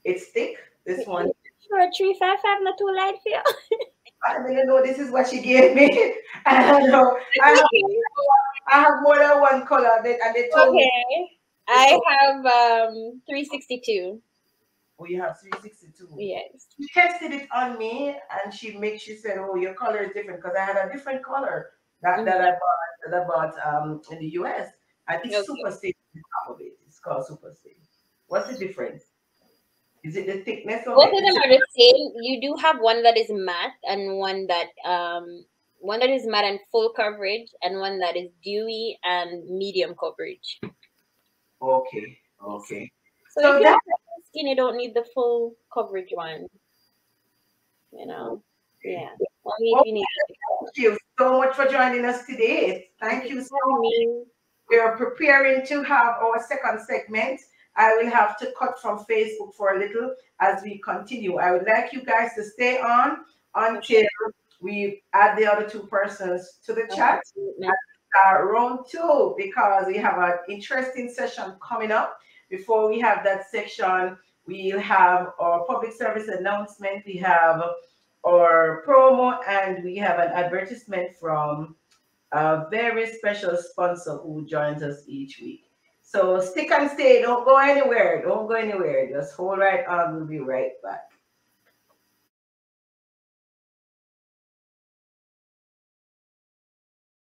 It's thick. This one. Sure, 355 not too light for you. I didn't know this is what she gave me. I don't know. I have more than one color, and they told me. Okay. I have 362. Oh, you have 362. Yes. She tested it on me, and she said, "Oh, your color is different," because I had a different color that I bought in the US, and it's Okay. super stain on top of it. It's called super stain. What's the difference? Is it the thickness of Both it? of them are the same. You do have one that is matte and one that is matte and full coverage, and one that is dewy and medium coverage. Okay, okay. So So if you that have dry skin, you don't need the full coverage one. You know. Yeah. Only if you need it. thank you so much for joining us today. Thank you so much. We are preparing to have our second segment. I will have to cut from Facebook for a little as we continue. I would like you guys to stay on until we add the other two persons to the chat. Round two, because we have an interesting session coming up. Before we have that section, we'll have our public service announcement, we have our promo, and we have an advertisement from a very special sponsor who joins us each week. So stick and stay. Don't go anywhere. Don't go anywhere. Just hold right on. We'll be right back.